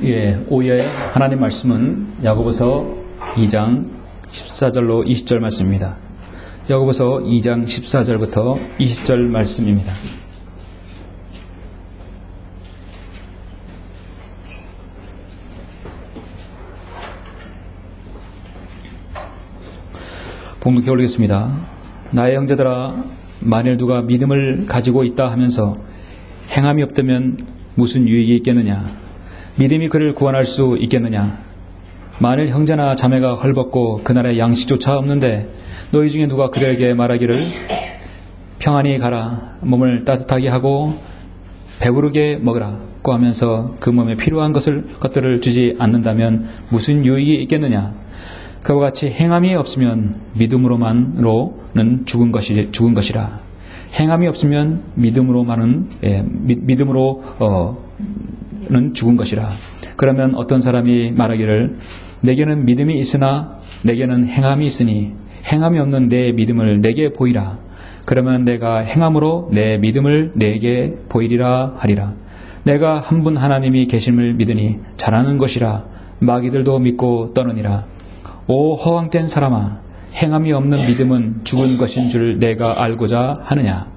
오후에 하나님 말씀은 야고보서 2장 14절로 20절 말씀입니다. 야고보서 2장 14절부터 20절 말씀입니다. 봉독해 올리겠습니다. 나의 형제들아, 만일 누가 믿음을 가지고 있다 하면서 행함이 없다면 무슨 유익이 있겠느냐? 믿음이 그를 구원할 수 있겠느냐? 만일 형제나 자매가 헐벗고 그날에 양식조차 없는데 너희 중에 누가 그들에게 말하기를 평안히 가라, 몸을 따뜻하게 하고 배부르게 먹으라고 하면서 그 몸에 필요한 것들을 주지 않는다면 무슨 유익이 있겠느냐? 그와 같이 행함이 없으면 믿음으로는 죽은 것이라. 행함이 없으면 믿음으로는 죽은 것이라. 그러면 어떤 사람이 말하기를 내게는 믿음이 있으나 내게는 행함이 있으니 행함이 없는 내 믿음을 내게 보이라. 그러면 내가 행함으로 내 믿음을 내게 보이리라 하리라. 내가 한 분 하나님이 계심을 믿으니 잘하는 것이라. 마귀들도 믿고 떠느니라. 오 허황된 사람아, 행함이 없는 믿음은 죽은 것인 줄 내가 알고자 하느냐.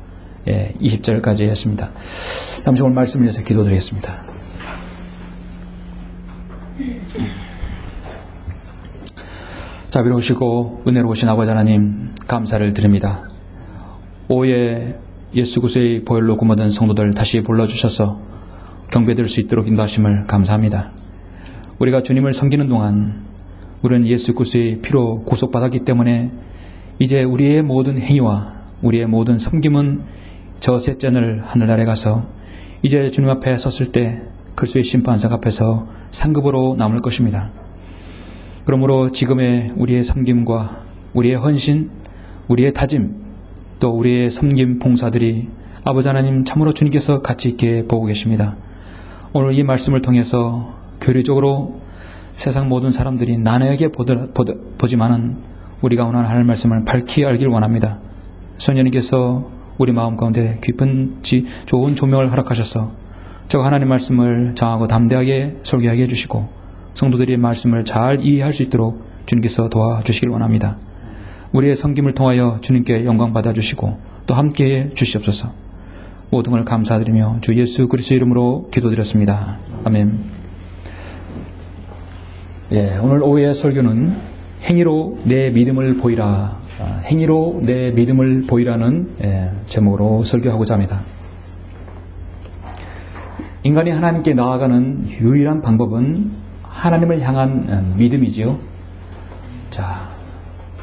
20절까지 했습니다. 잠시 오늘 말씀을 위해서 기도드리겠습니다. 자비로우시고 은혜로우신 아버지 하나님, 감사를 드립니다. 오후에 예수 그리스도의 보혈로 구원받은 성도들 다시 불러주셔서 경배드릴 수 있도록 인도하심을 감사합니다. 우리가 주님을 섬기는 동안 우리는 예수 그리스도의 피로 구속받았기 때문에 이제 우리의 모든 행위와 우리의 모든 섬김은 저 셋째늘 하늘나라에 가서 이제 주님 앞에 섰을 때 그리스도의 심판석 앞에서 상급으로 남을 것입니다. 그러므로 지금의 우리의 섬김과 우리의 헌신, 우리의 다짐, 또 우리의 섬김 봉사들이 아버지 하나님 참으로 주님께서 가치 있게 보고 계십니다. 오늘 이 말씀을 통해서 교리적으로 세상 모든 사람들이 나누게 보지만은 우리가 오늘 하나님의 말씀을 밝히 알길 원합니다. 성령님께서 우리 마음 가운데 깊은 좋은 조명을 허락하셔서 저 하나님 말씀을 장하고 담대하게 설교하게 해주시고 성도들이 말씀을 잘 이해할 수 있도록 주님께서 도와주시길 원합니다. 우리의 섬김을 통하여 주님께 영광 받아주시고 또 함께해 주시옵소서. 모든 걸 감사드리며 주 예수 그리스도 이름으로 기도드렸습니다. 아멘. 오늘 오후의 설교는 행위로 내 믿음을 보이라, 행위로 내 믿음을 보이라는 제목으로 설교하고자 합니다. 인간이 하나님께 나아가는 유일한 방법은 하나님을 향한 믿음이지요. 자,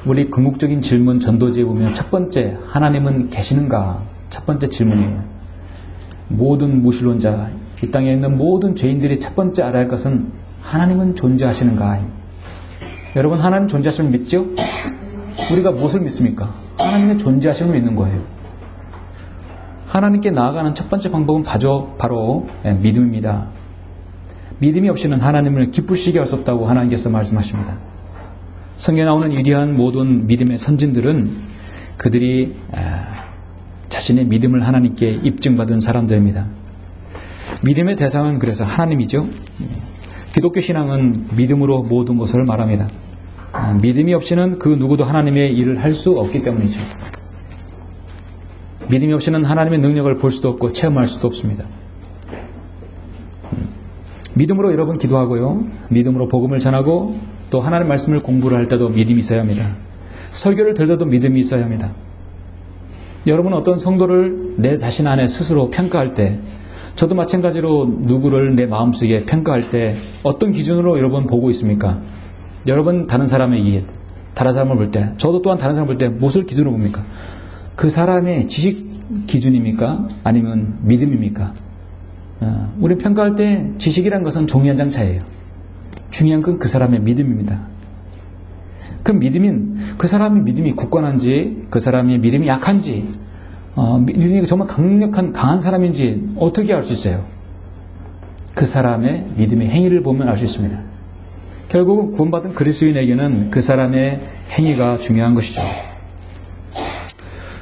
우리 궁극적인 질문 전도지에 보면 첫 번째, 하나님은 계시는가? 첫 번째 질문이에요. 모든 무신론자, 이 땅에 있는 모든 죄인들이 첫 번째 알아야 할 것은 하나님은 존재하시는가? 여러분, 하나님 존재하심을 믿죠? 우리가 무엇을 믿습니까? 하나님의 존재하심을 믿는 거예요. 하나님께 나아가는 첫 번째 방법은 바로 믿음입니다. 믿음이 없이는 하나님을 기쁘시게 할 수 없다고 하나님께서 말씀하십니다. 성경에 나오는 위대한 모든 믿음의 선진들은 그들이 자신의 믿음을 하나님께 입증받은 사람들입니다. 믿음의 대상은 그래서 하나님이죠. 기독교 신앙은 믿음으로 모든 것을 말합니다. 믿음이 없이는 그 누구도 하나님의 일을 할 수 없기 때문이죠. 믿음이 없이는 하나님의 능력을 볼 수도 없고 체험할 수도 없습니다. 믿음으로 여러분 기도하고요, 믿음으로 복음을 전하고 또 하나님의 말씀을 공부를 할 때도 믿음이 있어야 합니다. 설교를 들을 때도 믿음이 있어야 합니다. 여러분은 어떤 성도를 내 자신 안에 스스로 평가할 때, 저도 마찬가지로 누구를 내 마음속에 평가할 때 어떤 기준으로 여러분 보고 있습니까? 여러분 다른 사람을 볼 때, 저도 또한 다른 사람을 볼 때 무엇을 기준으로 봅니까? 그 사람의 지식 기준입니까? 아니면 믿음입니까? 우리 평가할 때 지식이란 것은 종이 한 장 차이예요. 중요한 건 그 사람의 믿음입니다. 그 믿음인 그 사람의 믿음이 굳건한지 그 사람의 믿음이 약한지 믿음이 정말 강한 사람인지 어떻게 알 수 있어요? 그 사람의 믿음의 행위를 보면 알 수 있습니다. 결국은 구원받은 그리스도인에게는 그 사람의 행위가 중요한 것이죠.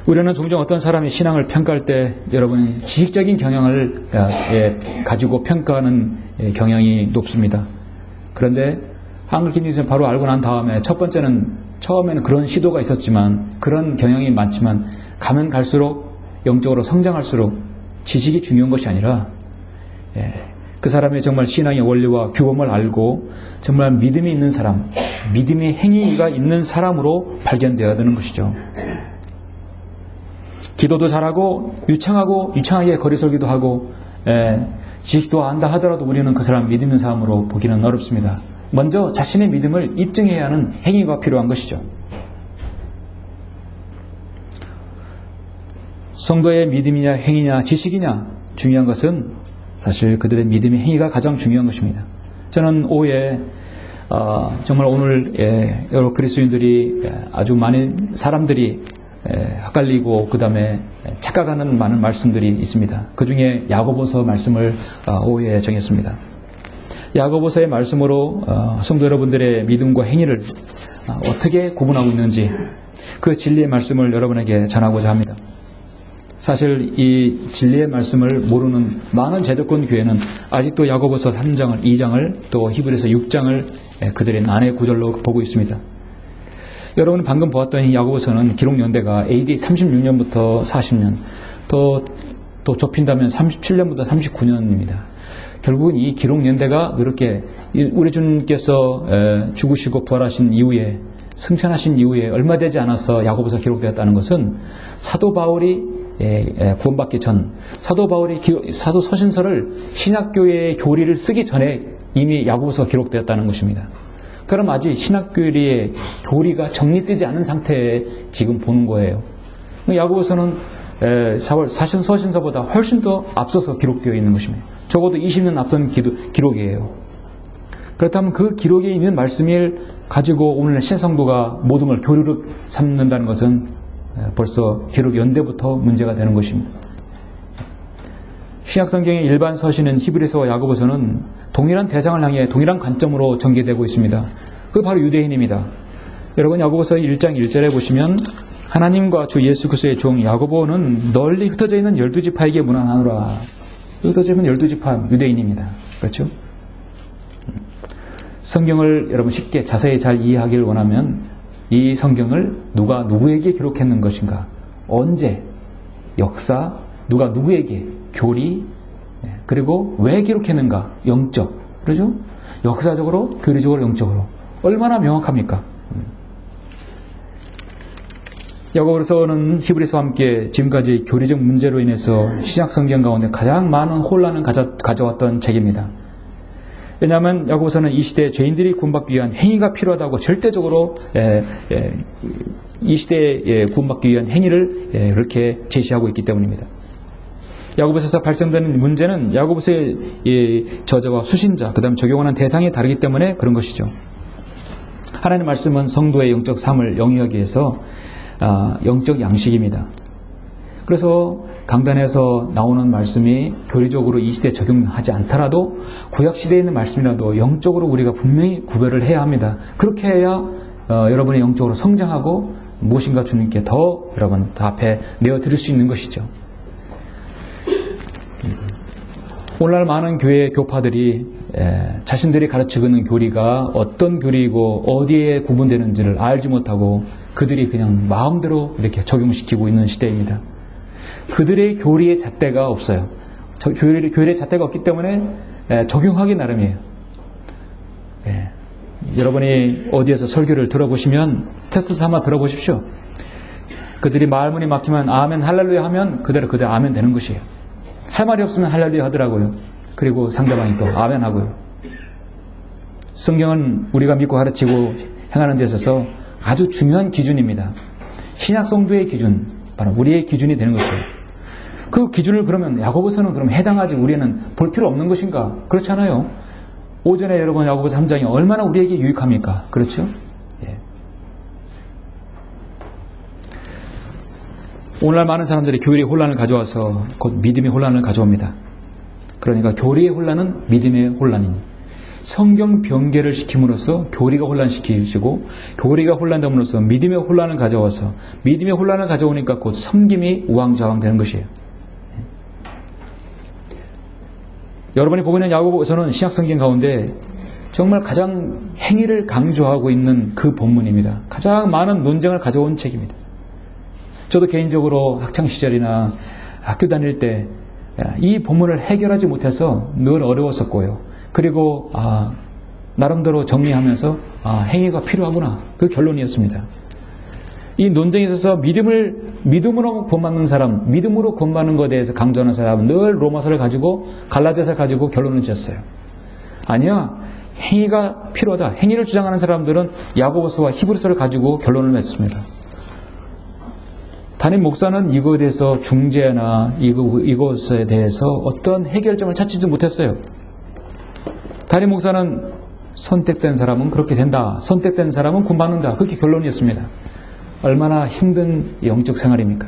우리는 종종 어떤 사람이 신앙을 평가할 때 여러분 지식적인 경향을 가지고 평가하는 경향이 높습니다. 그런데 한글기능에서 바로 알고 난 다음에 처음에는 그런 시도가 있었지만 그런 경향이 많지만 가면 갈수록 영적으로 성장할수록 지식이 중요한 것이 아니라 그 사람의 정말 신앙의 원리와 규범을 알고 정말 믿음이 있는 사람, 믿음의 행위가 있는 사람으로 발견되어야 되는 것이죠. 기도도 잘하고 유창하게 거리설기도 하고 지식도 안다 하더라도 우리는 그 사람 믿음 있는 사람으로 보기는 어렵습니다. 먼저 자신의 믿음을 입증해야 하는 행위가 필요한 것이죠. 성도의 믿음이냐 행위냐 지식이냐 중요한 것은 사실 그들의 믿음의 행위가 가장 중요한 것입니다. 저는 오후에 정말 오늘 여러 그리스도인들이 아주 많은 사람들이 헷갈리고 그 다음에 착각하는 많은 말씀들이 있습니다. 그 중에 야고보서 말씀을 오후에 정했습니다. 야고보서의 말씀으로 성도 여러분들의 믿음과 행위를 어떻게 구분하고 있는지 그 진리의 말씀을 여러분에게 전하고자 합니다. 사실 이 진리의 말씀을 모르는 많은 제도권 교회는 아직도 야고보서 3장을 2장을 또 히브리서 6장을 그들의 난해 구절로 보고 있습니다. 여러분 방금 보았던 이 야고보서는 기록 연대가 AD 36년부터 40년 또 좁힌다면 37년부터 39년입니다. 결국은 이 기록 연대가 이렇게 우리 주님께서 죽으시고 부활하신 이후에 승천하신 이후에 얼마 되지 않아서 야고보서 기록되었다는 것은 사도 바울이 구원받기 전 사도 바울이 사도 서신서를 신약교회의 교리를 쓰기 전에 이미 야고보서 기록되었다는 것입니다. 그럼 아직 신학교리의 교리가 정리되지 않은 상태에 지금 보는 거예요. 야고보서는 사실 서신서보다 훨씬 더 앞서서 기록되어 있는 것입니다. 적어도 20년 앞선 기록이에요. 그렇다면 그 기록에 있는 말씀을 가지고 오늘 신성도가 모든 걸 교리로 삼는다는 것은 벌써 기록 연대부터 문제가 되는 것입니다. 신약성경의 일반 서신은 히브리서와 야고보서는 동일한 대상을 향해 동일한 관점으로 전개되고 있습니다. 그게 바로 유대인입니다. 여러분 야고보서 1장 1절에 보시면 하나님과 주 예수 그리스도의 종 야고보는 널리 흩어져 있는 12지파에게 문안하노라. 흩어져 있는 12지파 유대인입니다. 그렇죠? 성경을 여러분 쉽게 자세히 잘 이해하기를 원하면 이 성경을 누가 누구에게 기록했는 것인가, 언제, 역사, 누가 누구에게, 교리, 그리고 왜 기록했는가, 영적, 그렇죠? 역사적으로, 교리적으로, 영적으로 얼마나 명확합니까? 야고보서는 히브리서와 함께 지금까지 교리적 문제로 인해서 신약 성경 가운데 가장 많은 혼란을 가져왔던 책입니다. 왜냐하면 야고보서는 이 시대에 죄인들이 구원받기 위한 행위가 필요하다고 절대적으로 이 시대에 구원받기 위한 행위를 이렇게 제시하고 있기 때문입니다. 야고보서에서 발생되는 문제는 야고보서의 저자와 수신자, 그 다음에 적용하는 대상이 다르기 때문에 그런 것이죠. 하나님의 말씀은 성도의 영적 삶을 영위하기 위해서 영적 양식입니다. 그래서 강단에서 나오는 말씀이 교리적으로 이 시대에 적용하지 않더라도 구약시대에 있는 말씀이라도 영적으로 우리가 분명히 구별을 해야 합니다. 그렇게 해야 여러분의 영적으로 성장하고 무엇인가 주님께 더 여러분 더 앞에 내어드릴 수 있는 것이죠. 오늘날 많은 교회 교파들이 자신들이 가르치고 있는 교리가 어떤 교리이고 어디에 구분되는지를 알지 못하고 그들이 그냥 마음대로 이렇게 적용시키고 있는 시대입니다. 그들의 교리의 잣대가 없어요. 교리의 잣대가 없기 때문에 적용하기 나름이에요. 여러분이 어디에서 설교를 들어보시면 테스트 삼아 들어보십시오. 그들이 말문이 막히면 아멘 할렐루야 하면 그대로 아멘 되는 것이에요. 할 말이 없으면 할렐루야 하더라고요. 그리고 상대방이 또 아멘 하고요. 성경은 우리가 믿고 가르치고 행하는 데 있어서 아주 중요한 기준입니다. 신약 성도의 기준, 바로 우리의 기준이 되는 것이에요. 그 기준을 그러면 야고보서는 그럼 해당하지 우리는 볼 필요 없는 것인가? 그렇잖아요. 오전에 여러분 야고보서 3장이 얼마나 우리에게 유익합니까? 그렇죠? 예. 오늘날 많은 사람들이 교리의 혼란을 가져와서 곧 믿음의 혼란을 가져옵니다. 그러니까 교리의 혼란은 믿음의 혼란이니 성경 변개를 시킴으로써 교리가 혼란시키시고 교리가 혼란됨으로써 믿음의 혼란을 가져와서 믿음의 혼란을 가져오니까 곧 섬김이 우왕좌왕되는 것이에요. 여러분이 보고 있는 야고보서는 신약성경 가운데 정말 가장 행위를 강조하고 있는 그 본문입니다. 가장 많은 논쟁을 가져온 책입니다. 저도 개인적으로 학창시절이나 학교 다닐 때 이 본문을 해결하지 못해서 늘 어려웠었고요. 그리고 나름대로 정리하면서 행위가 필요하구나. 그 결론이었습니다. 이 논쟁에 있어서 믿음으로 구원받는 사람, 믿음으로 구원받는 것에 대해서 강조하는 사람은 늘 로마서를 가지고 갈라디아서를 가지고 결론을 지었어요. 아니야. 행위가 필요하다. 행위를 주장하는 사람들은 야고보서와 히브리서를 가지고 결론을 맺습니다. 담임 목사는 이거에 대해서 중재나 이것에 대해서 어떤 해결점을 찾지 못했어요. 담임 목사는 선택된 사람은 그렇게 된다. 선택된 사람은 구원받는다. 그렇게 결론이었습니다. 얼마나 힘든 영적 생활입니까?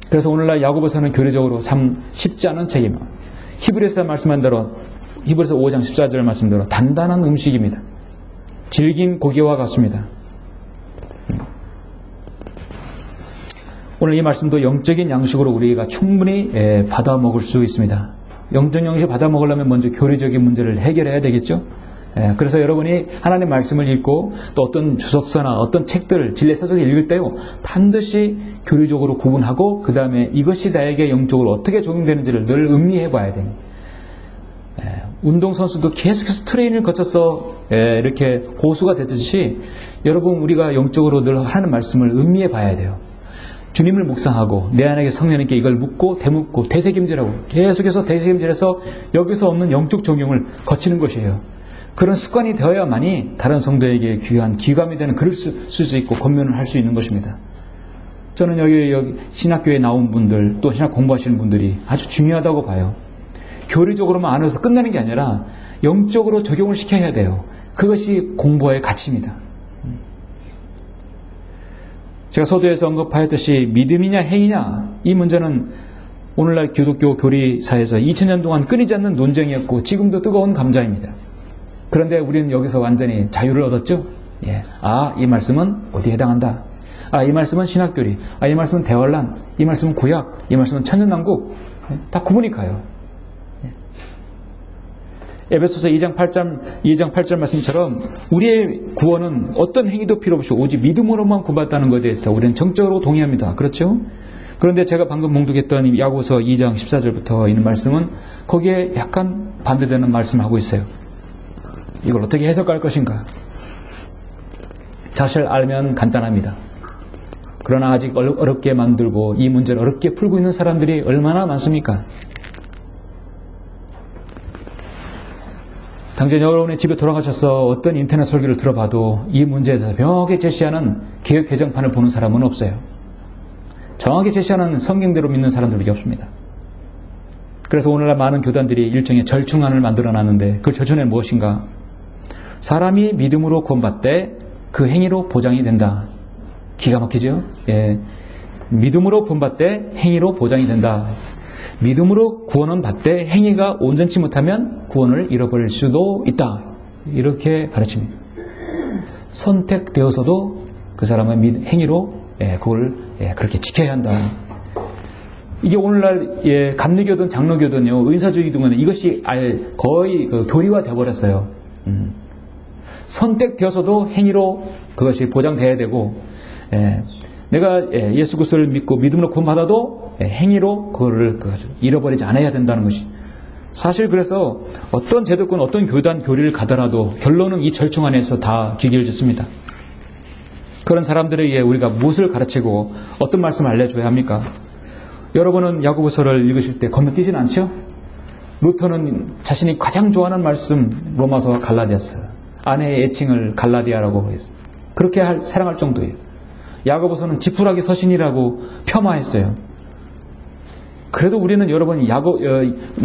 그래서 오늘날 야고보서는 교리적으로 참 쉽지 않은 책입니다. 히브리서 말씀한 대로 히브리서 5장 14절 말씀대로 단단한 음식입니다. 질긴 고기와 같습니다. 오늘 이 말씀도 영적인 양식으로 우리가 충분히 받아 먹을 수 있습니다. 영적 양식 받아 먹으려면 먼저 교리적인 문제를 해결해야 되겠죠. 그래서 여러분이 하나님의 말씀을 읽고 또 어떤 주석서나 어떤 책들, 진례서적을 읽을 때요 반드시 교리적으로 구분하고 그 다음에 이것이 나에게 영적으로 어떻게 적용되는지를 늘 음미해 봐야 됩니다. 운동선수도 계속해서 트레이닝을 거쳐서 이렇게 고수가 되듯이 여러분 우리가 영적으로 늘 하는 말씀을 음미해 봐야 돼요. 주님을 묵상하고 내 안에 성령님께 이걸 묻고 되묻고 되새김질하고 계속해서 되새김질해서 여기서 없는 영적 적용을 거치는 것이에요. 그런 습관이 되어야만이 다른 성도에게 귀한 기감이 되는 글을 쓸 수 있고 권면을 할 수 있는 것입니다. 저는 여기 신학교에 나온 분들 또 신학 공부하시는 분들이 아주 중요하다고 봐요. 교리적으로만 알아서 끝나는 게 아니라 영적으로 적용을 시켜야 돼요. 그것이 공부의 가치입니다. 제가 서두에서 언급하였듯이 믿음이냐 행위냐 이 문제는 오늘날 기독교 교리사에서 2000년 동안 끊이지 않는 논쟁이었고 지금도 뜨거운 감자입니다. 그런데 우리는 여기서 완전히 자유를 얻었죠. 이 말씀은 어디에 해당한다. 이 말씀은 신학교리. 이 말씀은 대환란. 이 말씀은 구약. 이 말씀은 천년왕국. 다 구분이 가요. 에베소서 2장 8절 말씀처럼 우리의 구원은 어떤 행위도 필요 없이 오직 믿음으로만 구원받다는 것에 대해서 우리는 정적으로 동의합니다. 그렇죠? 그런데 제가 방금 봉독했던 야고보서 2장 14절부터 있는 말씀은 거기에 약간 반대되는 말씀을 하고 있어요. 이걸 어떻게 해석할 것인가? 사실 알면 간단합니다. 그러나 아직 어렵게 만들고 이 문제를 어렵게 풀고 있는 사람들이 얼마나 많습니까? 당장 여러분의 집에 돌아가셔서 어떤 인터넷 설교를 들어봐도 이 문제에 대해서 명확하게 제시하는 개혁 개정판을 보는 사람은 없어요. 정확히 제시하는 성경대로 믿는 사람들밖에 없습니다. 그래서 오늘날 많은 교단들이 일종의 절충안을 만들어놨는데 그 절충안은 무엇인가? 사람이 믿음으로 구원받되 그 행위로 보장이 된다. 기가 막히죠? 믿음으로 구원받되 행위로 보장이 된다. 믿음으로 구원은 받되 행위가 온전치 못하면 구원을 잃어버릴 수도 있다. 이렇게 가르칩니다. 선택되어서도 그 사람의 행위로 그걸 그렇게 지켜야 한다. 이게 오늘날 감리교든 장로교든요 은사주의든 이것이 거의 교리화 되어버렸어요. 선택되어서도 행위로 그것이 보장돼야 되고 내가 예수 그리스도를 믿고 믿음으로 구원받아도 행위로 그거를 잃어버리지 않아야 된다는 것이 사실 그래서 어떤 제도권 어떤 교단 교리를 가더라도 결론은 이 절충 안에서 다 귀결짓습니다. 그런 사람들에 의해 우리가 무엇을 가르치고 어떤 말씀을 알려줘야 합니까? 여러분은 야고보서를 읽으실 때 건너뛰지는 않죠? 루터는 자신이 가장 좋아하는 말씀 로마서와 갈라디아서 아내의 애칭을 갈라디아라고 했어요. 그렇게 사랑할 정도예요. 야고보서는 지푸라기 서신이라고 폄하했어요. 그래도 우리는 여러분이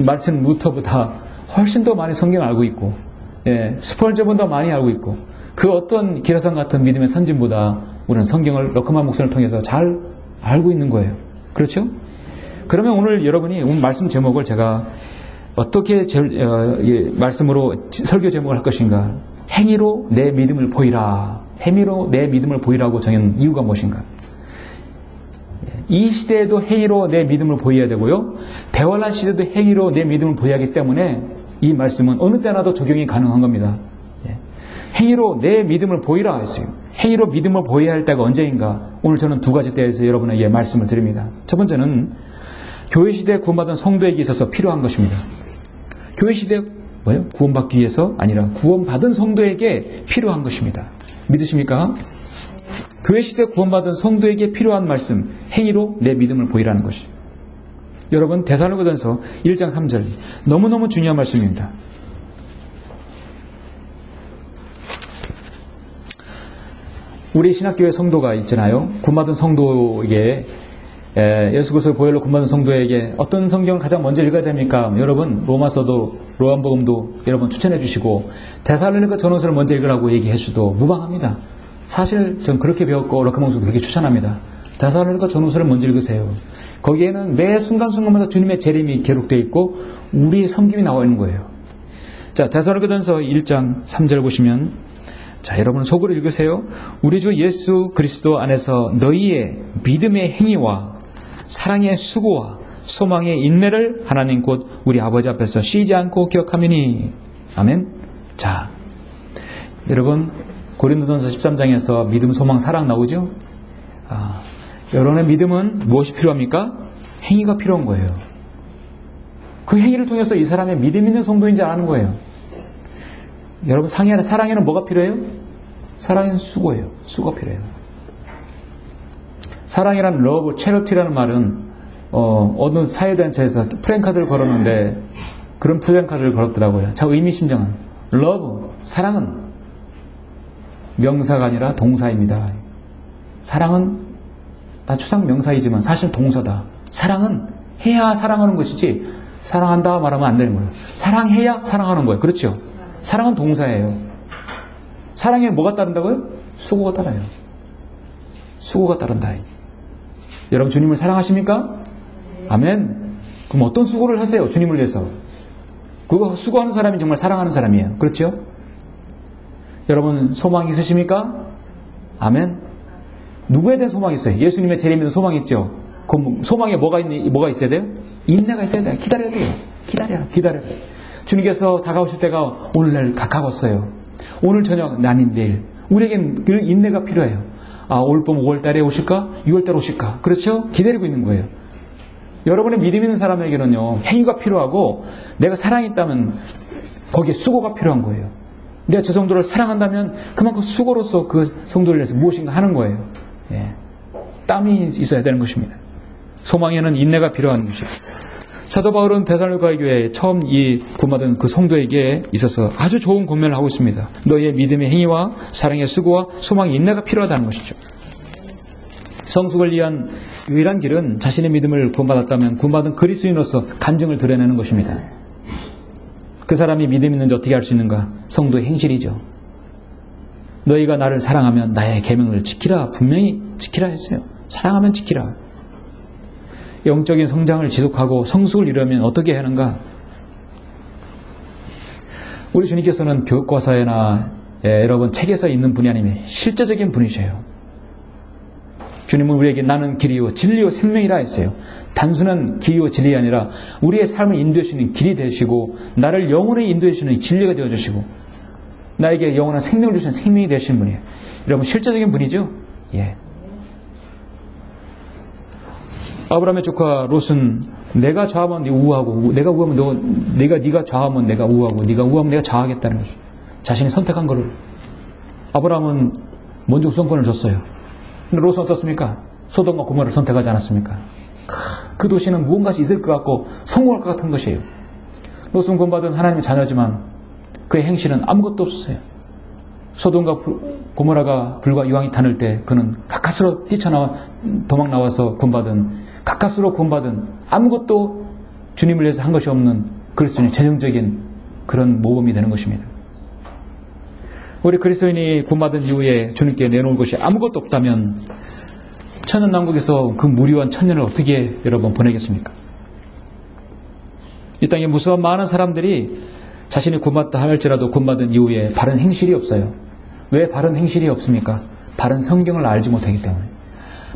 마르틴 루터보다 훨씬 더 많이 성경을 알고 있고 스펄전보다 많이 알고 있고 그 어떤 기라상 같은 믿음의 선진보다 우리는 성경을 러커만 목사를 통해서 잘 알고 있는 거예요. 그렇죠? 그러면 오늘 여러분이 오늘 말씀 제목을 제가 어떻게 말씀으로 설교 제목을 할 것인가? 행위로 내 믿음을 보이라. 행위로 내 믿음을 보이라고 정한 이유가 무엇인가? 이 시대에도 행위로 내 믿음을 보여야 되고요. 대환란 시대도 행위로 내 믿음을 보여야 하기 때문에 이 말씀은 어느 때나도 적용이 가능한 겁니다. 행위로 내 믿음을 보이라 했어요. 행위로 믿음을 보여야 할 때가 언제인가? 오늘 저는 두 가지 때에서 여러분에게 말씀을 드립니다. 첫 번째는 교회 시대에 구원받은 성도에게 있어서 필요한 것입니다. 교회 시대에 구원받기 위해서 아니라 구원받은 성도에게 필요한 것입니다. 믿으십니까? 교회 시대에 구원받은 성도에게 필요한 말씀, 행위로 내 믿음을 보이라는 것이. 여러분, 데살로니가전서 1장 3절 너무너무 중요한 말씀입니다. 우리 신학교의 성도가 있잖아요. 구원받은 성도에게 예수 그리스도의 보혈로 구원받은 성도에게 어떤 성경을 가장 먼저 읽어야 됩니까? 여러분, 로마서도 요한복음도 여러분 추천해 주시고 데살로니가 전후서를 먼저 읽으라고 얘기해 주도 무방합니다. 사실 전 그렇게 배웠고 럭커몽스도 그렇게 추천합니다. 데살로니가 전후서를 먼저 읽으세요. 거기에는 매 순간순간마다 주님의 재림이 기록되어 있고 우리의 섬김이 나와 있는 거예요. 자, 데살로니가전서 1장 3절 보시면, 자, 여러분 속으로 읽으세요. 우리 주 예수 그리스도 안에서 너희의 믿음의 행위와 사랑의 수고와 소망의 인내를 하나님 곧 우리 아버지 앞에서 쉬지 않고 기억하미니. 아멘. 자, 여러분 고린도전서 13장에서 믿음, 소망, 사랑 나오죠? 여러분의 믿음은 무엇이 필요합니까? 행위가 필요한 거예요. 그 행위를 통해서 이 사람의 믿음 있는 성도인지 아는 거예요. 여러분, 사랑에는 뭐가 필요해요? 사랑에는 수고예요. 수고가 필요해요. 사랑이란 러브, 체러티라는 말은 어느 사회단체에서 프랭카드를 걸었는데 그런 프랭카드를 걸었더라고요. 자, 의미심장한 러브, 사랑은 명사가 아니라 동사입니다. 사랑은 다 추상 명사이지만 사실 동사다. 사랑은 해야 사랑하는 것이지 사랑한다 말하면 안 되는 거예요. 사랑해야 사랑하는 거예요. 그렇죠? 사랑은 동사예요. 사랑에 뭐가 따른다고요? 수고가 따라요. 수고가 따른다. 여러분 주님을 사랑하십니까? 아멘. 그럼 어떤 수고를 하세요? 주님을 위해서. 그거 수고하는 사람이 정말 사랑하는 사람이에요. 그렇죠? 여러분 소망이 있으십니까? 아멘. 누구에 대한 소망이 있어요? 예수님의 재림에 대한 소망이 있죠? 그 소망에 뭐가 있어야 돼요? 인내가 있어야 돼요. 기다려야 돼요. 기다려야 돼요. 주님께서 다가오실 때가 오늘날 가까웠어요. 오늘 저녁 아닌 내일. 우리에겐 늘 인내가 필요해요. 올 봄 5월달에 오실까? 6월달에 오실까? 그렇죠? 기다리고 있는 거예요. 여러분의 믿음 있는 사람에게는요, 행위가 필요하고 내가 사랑이 있다면 거기에 수고가 필요한 거예요. 내가 저 성도를 사랑한다면 그만큼 수고로서 그 성도를 위해서 무엇인가 하는 거예요. 예. 땀이 있어야 되는 것입니다. 소망에는 인내가 필요한 것이죠. 사도 바울은 데살로니가 교회에 처음 이 구원받은 그 성도에게 있어서 아주 좋은 권면을 하고 있습니다. 너희의 믿음의 행위와 사랑의 수고와 소망의 인내가 필요하다는 것이죠. 성숙을 위한 유일한 길은 자신의 믿음을 구원받았다면 구원받은 그리스도인으로서 간증을 드러내는 것입니다. 그 사람이 믿음 있는지 어떻게 알 수 있는가? 성도의 행실이죠. 너희가 나를 사랑하면 나의 계명을 지키라. 분명히 지키라 했어요. 사랑하면 지키라. 영적인 성장을 지속하고 성숙을 이루려면 어떻게 하는가? 우리 주님께서는 교과서에나 여러분 책에서 있는 분이 아니면 실제적인 분이세요. 주님은 우리에게 나는 길이요 진리요 생명이라 했어요. 단순한 길이요 진리가 아니라 우리의 삶을 인도해 주시는 길이 되시고 나를 영원히 인도해 주시는 진리가 되어 주시고 나에게 영원한 생명을 주시는 생명이 되시는 분이에요. 여러분 실제적인 분이죠? 예. 아브라함의 조카 롯은 내가 좌하면 네가 우하고 내가 우하면 네가 좌하면 내가 우하고 네가 우하면 내가 좌하겠다는 거죠. 자신이 선택한 거를. 아브라함은 먼저 우선권을 줬어요. 근데 롯은 어떻습니까? 소돔과 고모라를 선택하지 않았습니까? 그 도시는 무언가가 있을 것 같고 성공할 것 같은 것이에요. 롯은 구원받은 하나님의 자녀지만 그의 행실은 아무것도 없었어요. 소돔과 고모라가 불과 유황이 타늘 때 그는 가까스로 뛰쳐나와 도망 나와서 구원받은 가까스로 구원받은 아무것도 주님을 위해서 한 것이 없는 그리스도인의 전형적인 그런 모범이 되는 것입니다. 우리 그리스도인이 구원받은 이후에 주님께 내놓을 것이 아무것도 없다면 천년왕국에서 그 무료한 천년을 어떻게 여러분 보내겠습니까? 이 땅에 무수한 많은 사람들이 자신이 구원받다 할지라도 구원받은 이후에 바른 행실이 없어요. 왜 바른 행실이 없습니까? 바른 성경을 알지 못하기 때문에.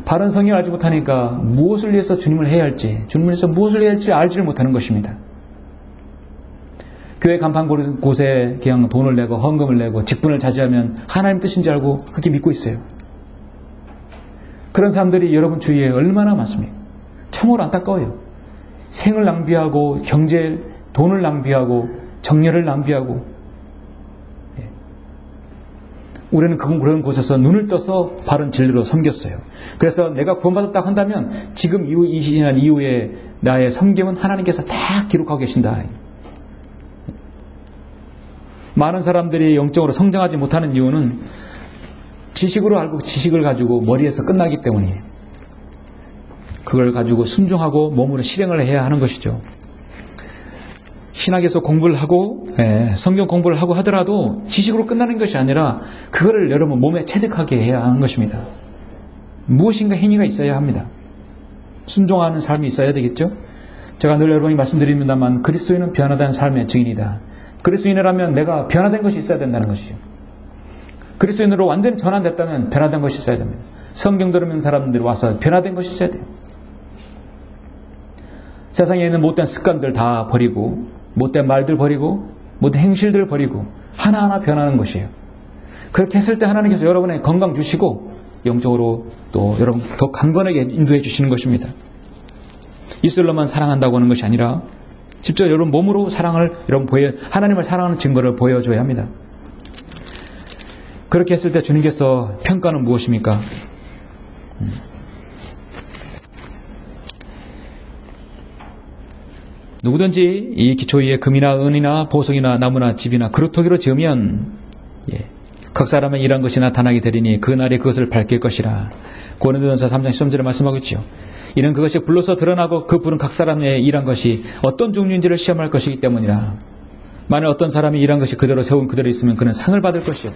바른 성경을 알지 못하니까 무엇을 위해서 주님을 해야 할지, 주님을 위해서 무엇을 해야 할지 알지를 못하는 것입니다. 교회 간판 곳에 그냥 돈을 내고 헌금을 내고 직분을 자제하면 하나님 뜻인 줄 알고 그렇게 믿고 있어요. 그런 사람들이 여러분 주위에 얼마나 많습니까? 참으로 안타까워요. 생을 낭비하고 경제, 돈을 낭비하고 정열을 낭비하고. 우리는 그런 곳에서 눈을 떠서 바른 진리로 섬겼어요. 그래서 내가 구원받았다고 한다면 지금 이후 20년 이후에 나의 섬김은 하나님께서 다 기록하고 계신다. 많은 사람들이 영적으로 성장하지 못하는 이유는 지식으로 알고 지식을 가지고 머리에서 끝나기 때문이에요. 그걸 가지고 순종하고 몸으로 실행을 해야 하는 것이죠. 신학에서 공부를 하고 성경 공부를 하고 하더라도 지식으로 끝나는 것이 아니라 그거를 여러분 몸에 체득하게 해야 하는 것입니다. 무엇인가 행위가 있어야 합니다. 순종하는 삶이 있어야 되겠죠. 제가 늘 여러분이 말씀드립니다만 그리스도인은 변화된 삶의 증인이다. 그리스도인이라면 내가 변화된 것이 있어야 된다는 것이죠. 그리스도인으로 완전히 전환됐다면 변화된 것이 있어야 됩니다. 성경 들으면 사람들이 와서 변화된 것이 있어야 돼요. 세상에 있는 못된 습관들 다 버리고 못된 말들 버리고 못된 행실들 버리고 하나하나 변하는 것이에요. 그렇게 했을 때 하나님께서 여러분의 건강 주시고 영적으로 또 여러분 더 강건하게 인도해 주시는 것입니다. 입술로만 사랑한다고 하는 것이 아니라 직접 여러분 몸으로 사랑을 하나님을 사랑하는 증거를 보여줘야 합니다. 그렇게 했을 때 주님께서 평가는 무엇입니까? 누구든지 이 기초 위에 금이나 은이나 보석이나 나무나 집이나 그루터기로 지으면 각 사람의 일한 것이 나타나게 되리니 그 날에 그것을 밝힐 것이라. 고린도전서 3장 13절에 말씀하고 있죠. 이는 그것이 불로서 드러나고 그 불은 각 사람의 일한 것이 어떤 종류인지를 시험할 것이기 때문이라. 만일 어떤 사람이 일한 것이 그대로 세운 그대로 있으면 그는 상을 받을 것이요.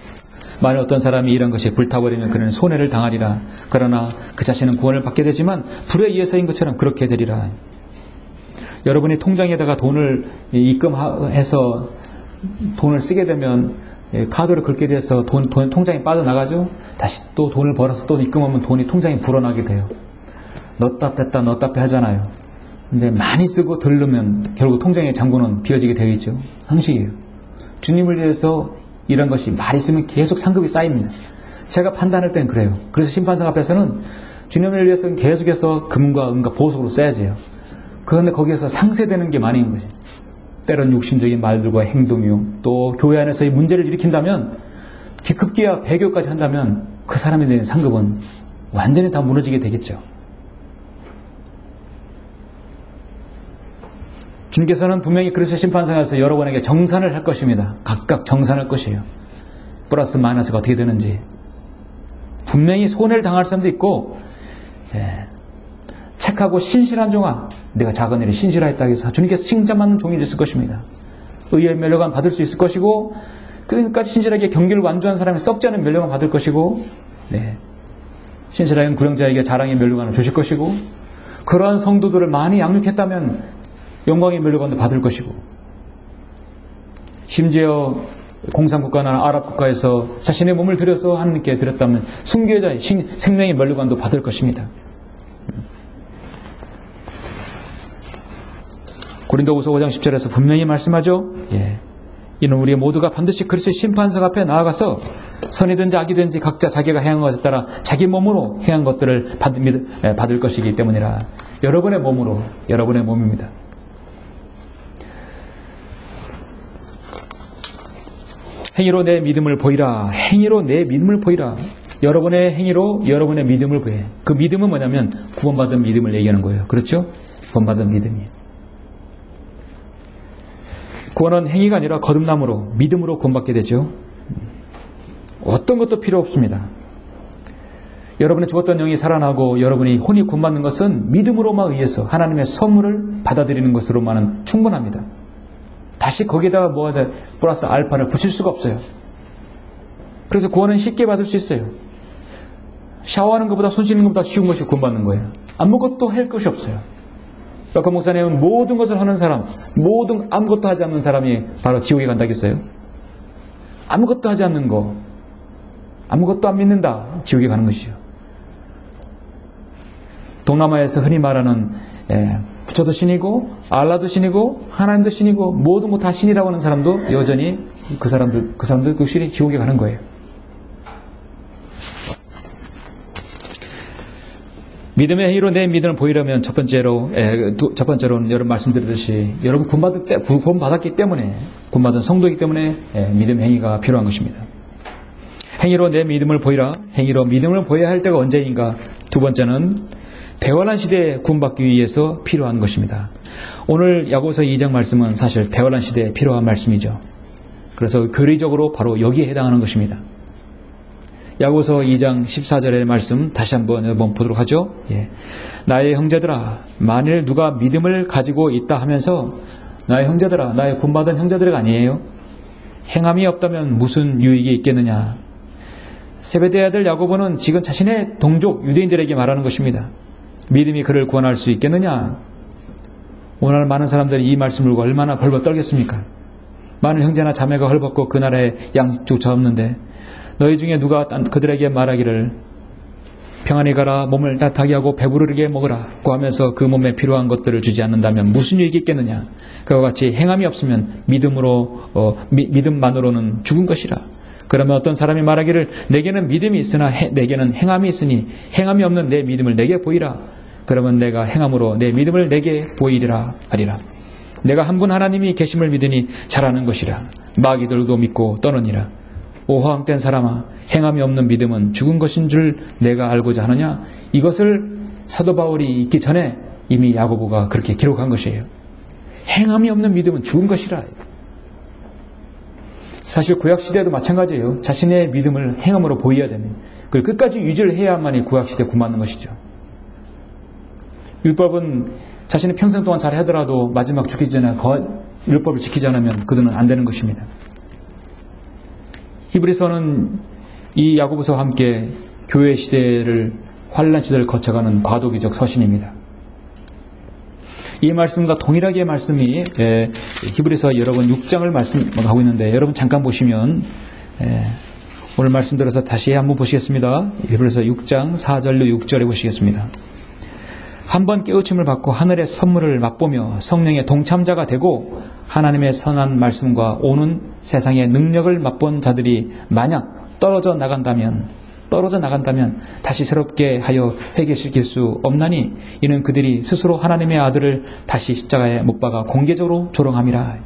만일 어떤 사람이 일한 것이 불타버리면 그는 손해를 당하리라. 그러나 그 자신은 구원을 받게 되지만 불에 의해서인 것처럼 그렇게 되리라. 여러분이 통장에다가 돈을 입금해서 돈을 쓰게 되면 카드를 긁게 돼서 돈 통장이 빠져나가죠. 다시 또 돈을 벌어서 또 입금하면 돈이 통장에 불어나게 돼요. 넣었다 뺐다 넣었다 빼 하잖아요. 근데 많이 쓰고 덜 넣으면 결국 통장의 잔고는 비어지게 되어 있죠. 상식이에요. 주님을 위해서 이런 것이 말이 있으면 계속 상급이 쌓입니다. 제가 판단할 땐 그래요. 그래서 심판상 앞에서는 주님을 위해서는 계속해서 금과 은과 보석으로 써야지 해요. 그런데 거기에서 상쇄되는 게 많은 거죠. 때론 육신적인 말들과 행동이요. 또 교회 안에서의 문제를 일으킨다면 급기야 배교까지 한다면 그 사람에 대한 상급은 완전히 다 무너지게 되겠죠. 주님께서는 분명히 그리스도 심판상에서 여러분에게 정산을 할 것입니다. 각각 정산할 것이에요. 플러스 마이너스가 어떻게 되는지. 분명히 손해를 당할 사람도 있고 착하고 신실한 종아, 내가 작은 일에 신실하였다 해서 주님께서 칭찬받는 종이 있을 것입니다. 의의 면류관 받을 수 있을 것이고 끝까지 신실하게 경기를 완주한 사람이 썩지 않은 면류관 받을 것이고 신실하게 구령자에게 자랑의 면류관을 주실 것이고 그러한 성도들을 많이 양육했다면 영광의 면류관도 받을 것이고 심지어 공산국가나 아랍국가에서 자신의 몸을 들여서 하나님께 드렸다면 순교자의 생명의 면류관도 받을 것입니다. 고린도후서 5장 10절에서 분명히 말씀하죠. 이는 우리 모두가 반드시 그리스도의 심판석 앞에 나아가서 선이든지 악이든지 각자 자기가 행한 것에 따라 자기 몸으로 행한 것들을 받을 것이기 때문이라. 여러분의 몸으로, 여러분의 몸입니다. 행위로 내 믿음을 보이라. 행위로 내 믿음을 보이라. 여러분의 행위로 여러분의 믿음을 보여. 그 믿음은 뭐냐면 구원받은 믿음을 얘기하는 거예요. 그렇죠? 구원받은 믿음이에요. 구원은 행위가 아니라 거듭남으로 믿음으로 구원받게 되죠. 어떤 것도 필요 없습니다. 여러분의 죽었던 영이 살아나고 여러분이 혼이 구원받는 것은 믿음으로만 의해서 하나님의 선물을 받아들이는 것으로만은 충분합니다. 다시 거기에다가 플러스 알파를 붙일 수가 없어요. 그래서 구원은 쉽게 받을 수 있어요. 샤워하는 것보다 손 씻는 것보다 쉬운 것이 구원받는 거예요. 아무것도 할 것이 없어요. 그 목사님은 모든 것을 하는 사람, 아무것도 하지 않는 사람이 바로 지옥에 간다겠어요? 아무것도 하지 않는 거, 아무것도 안 믿는다, 지옥에 가는 것이죠. 동남아에서 흔히 말하는 부처도 신이고 알라도 신이고 하나님도 신이고 모든 것 다 신이라고 하는 사람도 여전히 그 사람들 그 신이 지옥에 가는 거예요. 믿음의 행위로 내 믿음을 보이려면 첫 번째로는 여러분 말씀드렸듯이 여러분 구원받았기 때문에 구원받은 성도이기 때문에 믿음의 행위가 필요한 것입니다. 행위로 내 믿음을 보이라. 행위로 믿음을 보여야 할 때가 언제인가? 두 번째는 대환란 시대에 구원받기 위해서 필요한 것입니다. 오늘 야고보서 2장 말씀은 사실 대환란 시대에 필요한 말씀이죠. 그래서 교리적으로 바로 여기에 해당하는 것입니다. 야고보서 2장 14절의 말씀 다시 한번 보도록 하죠. 나의 형제들아, 만일 누가 믿음을 가지고 있다 하면서 나의 형제들아, 나의 구원받은 형제들이 아니에요. 행함이 없다면 무슨 유익이 있겠느냐. 세베대의 아들 야고보는 지금 자신의 동족 유대인들에게 말하는 것입니다. 믿음이 그를 구원할 수 있겠느냐. 오늘 많은 사람들이 이 말씀을 보고 얼마나 벌벌 떨겠습니까? 많은 형제나 자매가 헐벗고 그 나라에 양식조차 없는데 너희 중에 누가 그들에게 말하기를 평안히 가라, 몸을 따뜻하게 하고 배부르게 먹으라 고 하면서 그 몸에 필요한 것들을 주지 않는다면 무슨 유익이 있겠느냐. 그와 같이 행함이 없으면 믿음만으로는 죽은 것이라. 그러면 어떤 사람이 말하기를 내게는 믿음이 있으나 내게는 행함이 있으니 행함이 없는 내 믿음을 내게 보이라. 그러면 내가 행함으로 내 믿음을 내게 보이리라 하리라. 내가 한 분 하나님이 계심을 믿으니 잘하는 것이라. 마귀들도 믿고 떠느니라. 오 허황된 사람아, 행함이 없는 믿음은 죽은 것인 줄 내가 알고자 하느냐. 이것을 사도 바울이 있기 전에 이미 야고보가 그렇게 기록한 것이에요. 행함이 없는 믿음은 죽은 것이라. 사실 구약시대도 마찬가지예요. 자신의 믿음을 행함으로 보여야 됩니다. 그걸 끝까지 유지를 해야만이 구약시대에 구맞는 것이죠. 율법은 자신의 평생 동안 잘 하더라도 마지막 죽기 전에 율법을 지키지 않으면 그들은 안 되는 것입니다. 히브리서는 이 야고보서와 함께 교회 시대를 환란 시대를 거쳐가는 과도기적 서신입니다. 이 말씀과 동일하게 말씀이 히브리서 여러분 6장을 말씀하고 있는데 여러분 잠깐 보시면 오늘 말씀드려서 다시 한번 보시겠습니다. 히브리서 6장 4절로 6절에 보시겠습니다. 한번 깨우침을 받고 하늘의 선물을 맛보며 성령의 동참자가 되고 하나님의 선한 말씀과 오는 세상의 능력을 맛본 자들이 만약 떨어져 나간다면 다시 새롭게 하여 회개시킬 수 없나니 이는 그들이 스스로 하나님의 아들을 다시 십자가에 못 박아 공개적으로 조롱함이라.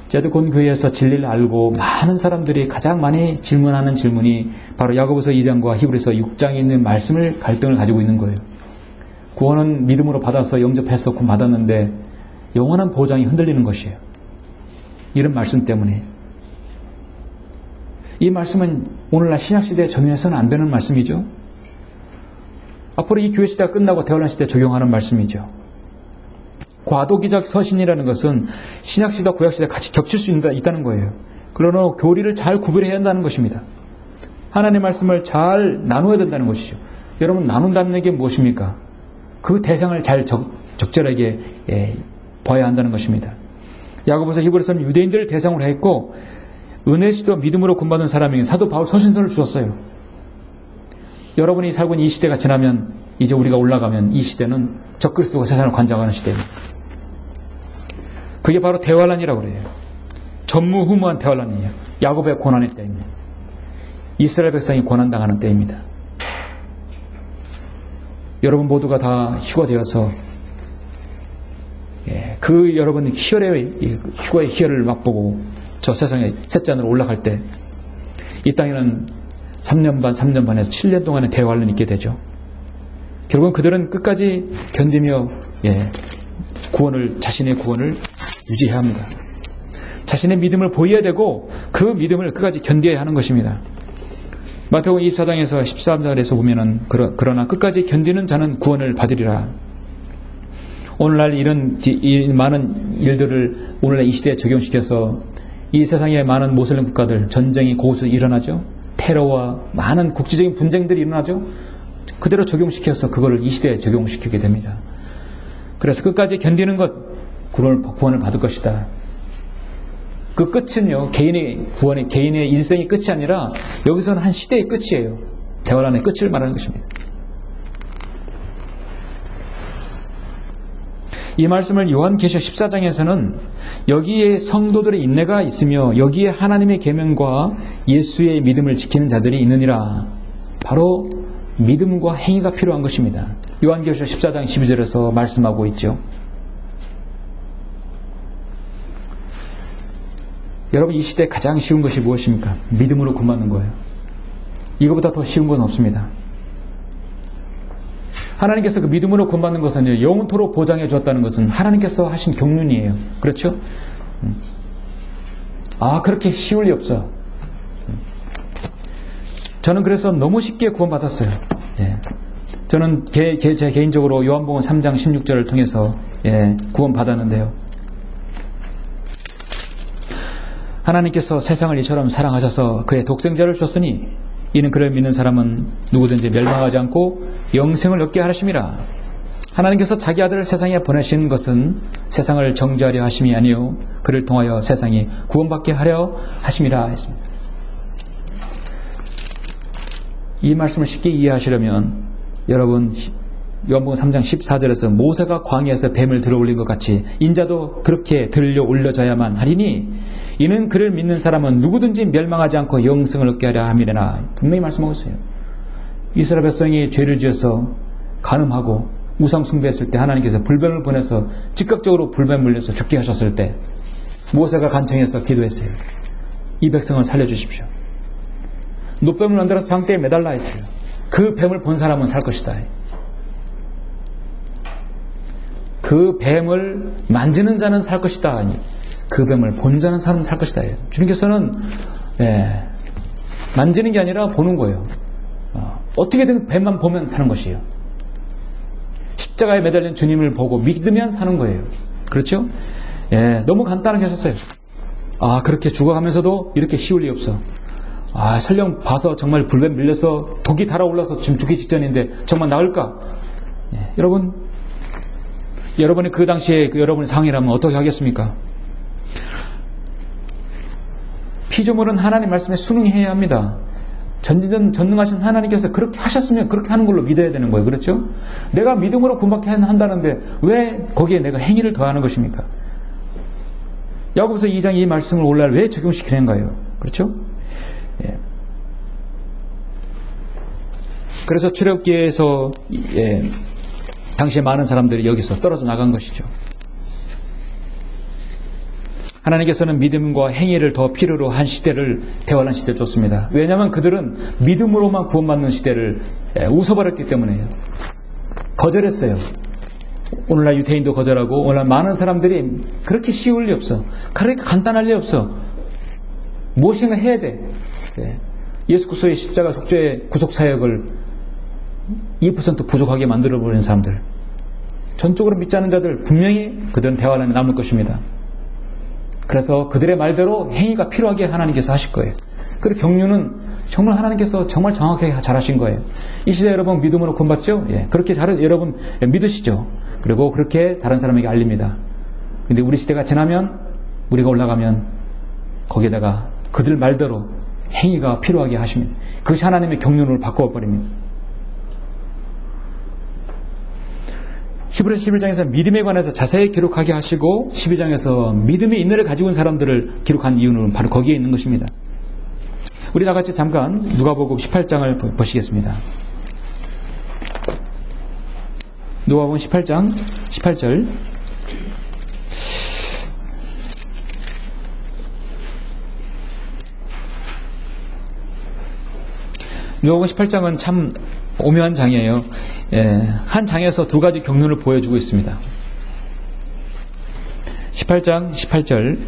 제드콘 교회에서 진리를 알고 많은 사람들이 가장 많이 질문하는 질문이 바로 야고보서 2장과 히브리서 6장에 있는 말씀을 갈등을 가지고 있는 거예요. 구원은 믿음으로 받아서 영접해서 구원 받았는데 영원한 보장이 흔들리는 것이에요. 이런 말씀 때문에. 이 말씀은 오늘날 신약시대에 적용해서는 안 되는 말씀이죠. 앞으로 이 교회시대가 끝나고 대환란 시대에 적용하는 말씀이죠. 과도기적 서신이라는 것은 신약시대와 구약시대에 같이 겹칠 수 있다는 거예요. 그러나 교리를 잘 구별해야 한다는 것입니다. 하나님의 말씀을 잘 나누어야 된다는 것이죠. 여러분 나눈다는 게 무엇입니까? 그 대상을 잘 적절하게 봐야 한다는 것입니다. 야고보서 히브리서는 유대인들을 대상으로 했고 은혜시도 믿음으로 구원받은 사람에게 사도 바울 서신서를 주었어요. 여러분이 살고 있는 이 시대가 지나면 이제 우리가 올라가면 이 시대는 적그리스도가 세상을 관장하는 시대입니다. 그게 바로 대환란이라고 그래요. 전무후무한 대환란이에요. 야곱의 고난의 때입니다. 이스라엘 백성이 고난당하는 때입니다. 여러분 모두가 다 휴가되어서 그 여러분 휴가의 희열을 맛보고 저 세상에 셋째 하늘로 올라갈 때 이 땅에는 3년 반에서 7년 동안의 대환란이 있게 되죠. 결국은 그들은 끝까지 견디며 자신의 구원을 유지해야 합니다. 자신의 믿음을 보여야 되고 그 믿음을 끝까지 견뎌야 하는 것입니다. 마태복음 24장에서 13절에서 보면은 그러나 끝까지 견디는 자는 구원을 받으리라. 오늘날 이 많은 일들을 오늘날 이 시대에 적용시켜서 이 세상의 많은 모슬림 국가들 전쟁이 곳곳에서 일어나죠. 테러와 많은 국제적인 분쟁들이 일어나죠. 그대로 적용시켜서 그거를 이 시대에 적용시키게 됩니다. 그래서 끝까지 견디는 것, 구원을 받을 것이다. 그 끝은요, 개인의 일생이 끝이 아니라 여기서는 한 시대의 끝이에요. 대환란의 끝을 말하는 것입니다. 이 말씀을 요한계시록 14장에서는 여기에 성도들의 인내가 있으며 여기에 하나님의 계명과 예수의 믿음을 지키는 자들이 있느니라. 바로 믿음과 행위가 필요한 것입니다. 요한계시록 14장 12절에서 말씀하고 있죠. 여러분, 이 시대에 가장 쉬운 것이 무엇입니까? 믿음으로 구원받는 거예요. 이거보다 더 쉬운 것은 없습니다. 하나님께서 그 믿음으로 구원받는 것은 영원토록 보장해 주었다는 것은 하나님께서 하신 경륜이에요. 그렇죠? 그렇게 쉬울 리 없어. 저는 그래서 너무 쉽게 구원받았어요. 저는 제 개인적으로 요한복음 3장 16절을 통해서 구원받았는데요. 하나님께서 세상을 이처럼 사랑하셔서 그의 독생자를 줬으니 이는 그를 믿는 사람은 누구든지 멸망하지 않고 영생을 얻게 하심이라. 하나님께서 자기 아들을 세상에 보내신 것은 세상을 정죄하려 하심이 아니요 그를 통하여 세상이 구원받게 하려 하심이라 했습니다. 이 말씀을 쉽게 이해하시려면 여러분, 요한복음 3장 14절에서 모세가 광야에서 뱀을 들어올린 것 같이 인자도 그렇게 들려 올려져야만 하리니 이는 그를 믿는 사람은 누구든지 멸망하지 않고 영생을 얻게 하려 함이라나. 분명히 말씀하고 있어요. 이스라엘 백성이 죄를 지어서 간음하고 우상 숭배했을 때 하나님께서 불뱀을 보내서 즉각적으로 불뱀 물려서 죽게 하셨을 때 모세가 간청해서 기도했어요. 이 백성을 살려주십시오. 노뱀을 만들어서 장대에 매달라 했어요. 그 뱀을 본 사람은 살 것이다. 그 뱀을 만지는 자는 살 것이다. 그 뱀을 본 자는 사람은 살 것이다. 주님께서는 만지는 게 아니라 보는 거예요. 어떻게든 뱀만 보면 사는 것이에요. 십자가에 매달린 주님을 보고 믿으면 사는 거예요. 그렇죠? 너무 간단하게 하셨어요. 그렇게 죽어가면서도 이렇게 쉬울 리 없어. 설령 봐서 정말 불뱀 밀려서 독이 달아올라서 지금 죽기 직전인데 정말 나을까? 여러분이 그 당시에 여러분의 상황이라면 어떻게 하겠습니까? 피조물은 하나님 말씀에 순응해야 합니다. 전능하신 하나님께서 그렇게 하셨으면 그렇게 하는 걸로 믿어야 되는 거예요. 그렇죠? 내가 믿음으로 구원받게 한다는데 왜 거기에 내가 행위를 더하는 것입니까? 야고보서 2장 이 말씀을 오늘날 왜 적용시키는가요? 그렇죠? 그래서 출애굽기에서 당시에 많은 사람들이 여기서 떨어져 나간 것이죠. 하나님께서는 믿음과 행위를 더 필요로 한 시대를 대환란 시대를 줬습니다. 왜냐하면 그들은 믿음으로만 구원받는 시대를 웃어버렸기 때문에요. 거절했어요. 오늘날 유대인도 거절하고 오늘날 많은 사람들이 그렇게 쉬울 리 없어. 그렇게 간단할 리 없어. 무엇이나 해야 돼. 예수 그리스도의 십자가 속죄의 구속사역을 2% 부족하게 만들어버린 사람들, 전적으로 믿지 않는 자들, 분명히 그들은 대환란에 남을 것입니다. 그래서 그들의 말대로 행위가 필요하게 하나님께서 하실 거예요. 그리고 경륜은 정말 하나님께서 정말 정확하게 잘하신 거예요. 이 시대 여러분 믿음으로 구원받죠? 그렇게 여러분 믿으시죠? 그리고 그렇게 다른 사람에게 알립니다. 근데 우리 시대가 지나면, 우리가 올라가면 거기에다가 그들 말대로 행위가 필요하게 하십니다. 그것이 하나님의 경륜을 바꿔버립니다. 히브리서 11장에서 믿음에 관해서 자세히 기록하게 하시고 12장에서 믿음의 인내를 가지고 있는 사람들을 기록한 이유는 바로 거기에 있는 것입니다. 우리 다 같이 잠깐 누가복음 18장을 보시겠습니다. 누가복음 18장 18절. 누가복음 18장은 참 오묘한 장이에요. 한 장에서 두 가지 경륜을 보여주고 있습니다. 18장 18절.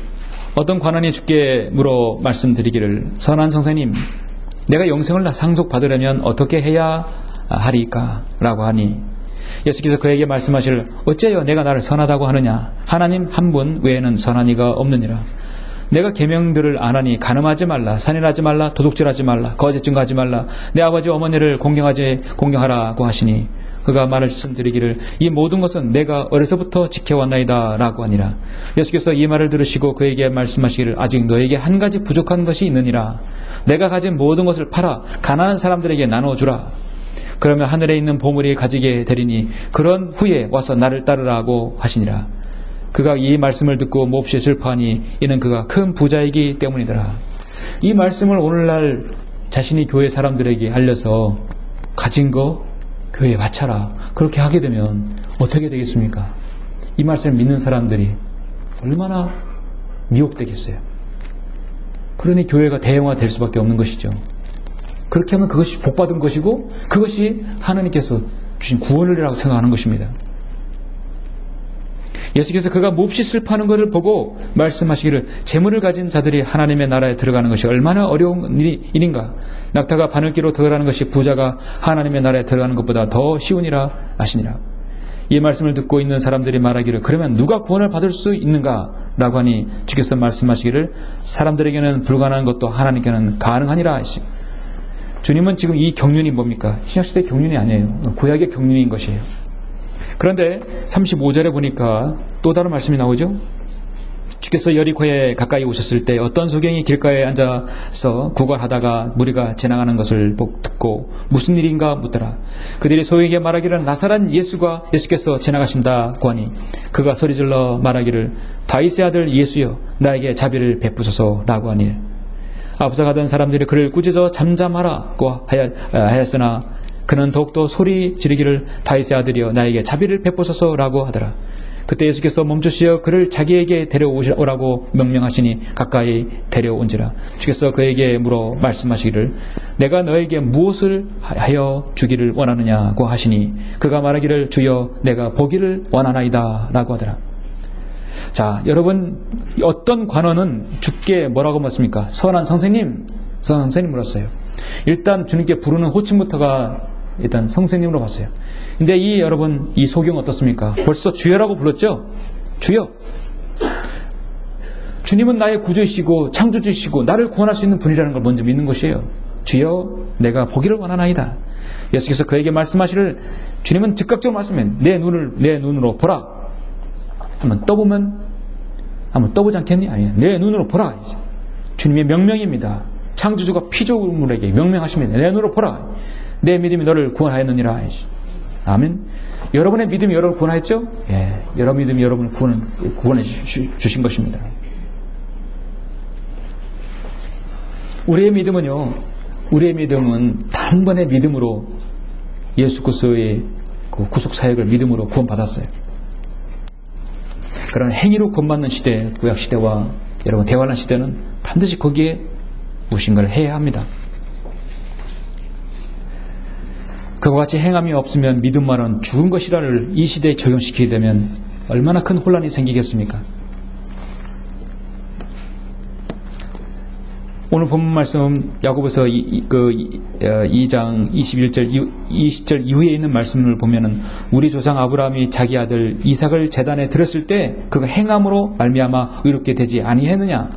어떤 관원이 주께 물어 말씀드리기를, 선한 선생님, 내가 영생을 상속받으려면 어떻게 해야 하리까? 라고 하니 예수께서 그에게 말씀하시길, 어째요 내가 나를 선하다고 하느냐? 하나님 한 분 외에는 선한 이가 없느니라. 내가 계명들을 안 하니 간음하지 말라, 살인하지 말라, 도둑질하지 말라, 거짓 증거하지 말라, 내 아버지 어머니를 공경하라고 하시니 그가 말씀드리기를 이 모든 것은 내가 어려서부터 지켜왔나이다 라고 하니라. 예수께서 이 말을 들으시고 그에게 말씀하시기를 아직 너에게 한 가지 부족한 것이 있느니라. 내가 가진 모든 것을 팔아 가난한 사람들에게 나눠주라. 그러면 하늘에 있는 보물이 가지게 되리니 그런 후에 와서 나를 따르라고 하시니라. 그가 이 말씀을 듣고 몹시 슬퍼하니 이는 그가 큰 부자이기 때문이더라. 이 말씀을 오늘날 자신이 교회 사람들에게 알려서 가진 거 교회에 바쳐라. 그렇게 하게 되면 어떻게 되겠습니까? 이 말씀을 믿는 사람들이 얼마나 미혹되겠어요. 그러니 교회가 대형화될 수밖에 없는 것이죠. 그렇게 하면 그것이 복받은 것이고 그것이 하나님께서 주신 구원이라고 생각하는 것입니다. 예수께서 그가 몹시 슬퍼하는 것을 보고 말씀하시기를 재물을 가진 자들이 하나님의 나라에 들어가는 것이 얼마나 어려운 일인가. 낙타가 바늘기로 들어가는 것이 부자가 하나님의 나라에 들어가는 것보다 더 쉬우니라 하시니라. 이 말씀을 듣고 있는 사람들이 말하기를 그러면 누가 구원을 받을 수 있는가 라고 하니 주께서 말씀하시기를 사람들에게는 불가능한 것도 하나님께는 가능하니라 하시고. 주님은 지금 이 경륜이 뭡니까? 신약시대의 경륜이 아니에요. 구약의 경륜인 것이에요. 그런데 35절에 보니까 또 다른 말씀이 나오죠. 주께서 여리고에 가까이 오셨을 때 어떤 소경이 길가에 앉아서 구걸하다가 무리가 지나가는 것을 듣고 무슨 일인가 묻더라. 그들이 소경에게 말하기를 나사렛 예수께서 지나가신다고 하니 그가 소리질러 말하기를 다윗의 아들 예수여 나에게 자비를 베푸소서라고 하니 앞서가던 사람들이 그를 꾸짖어 잠잠하라고 하였으나 그는 더욱더 소리 지르기를 다윗의 아들이여 나에게 자비를 베푸소서라고 하더라. 그때 예수께서 멈추시어 그를 자기에게 데려오라고 명령하시니 가까이 데려온지라. 주께서 그에게 물어 말씀하시기를 내가 너에게 무엇을 하여 주기를 원하느냐고 하시니 그가 말하기를 주여 내가 보기를 원하나이다 라고 하더라. 자, 여러분 어떤 관원은 주께 뭐라고 묻습니까? 선한 선생님 물었어요. 일단 주님께 부르는 호칭부터가 일단 선생님으로 봤어요. 근데 여러분 이 소경 어떻습니까? 벌써 주여라고 불렀죠? 주여. 주님은 나의 구주이시고 창조주이시고 나를 구원할 수 있는 분이라는 걸 먼저 믿는 것이에요. 주여 내가 보기를 원하나이다. 예수께서 그에게 말씀하시를 주님은 즉각적으로 말씀해 내 눈으로 보라. 한번 떠보지 않겠니? 아니야. 내 눈으로 보라. 주님의 명령입니다. 창조주가 피조물에게 명령하십니다. 내 눈으로 보라. 내 믿음이 너를 구원하였느니라. 아멘. 여러분의 믿음이 여러분을 구원하였죠? 예. 여러분 믿음이 여러분을 구원해 주신 것입니다. 우리의 믿음은 단번의 믿음으로 예수 그리스도의 그 구속 사역을 믿음으로 구원받았어요. 그런 행위로 구원받는 시대, 구약 시대와 여러분 대환란 시대는 반드시 거기에 무엇인가를 해야 합니다. 그와 같이 행함이 없으면 믿음만은 죽은 것이라를 이 시대에 적용시키게 되면 얼마나 큰 혼란이 생기겠습니까? 오늘 본문 말씀 야고보서 2장 20절 이후에 있는 말씀을 보면은 우리 조상 아브라함이 자기 아들 이삭을 제단에 드렸을 때 그가 행함으로 말미암아 의롭게 되지 아니했느냐?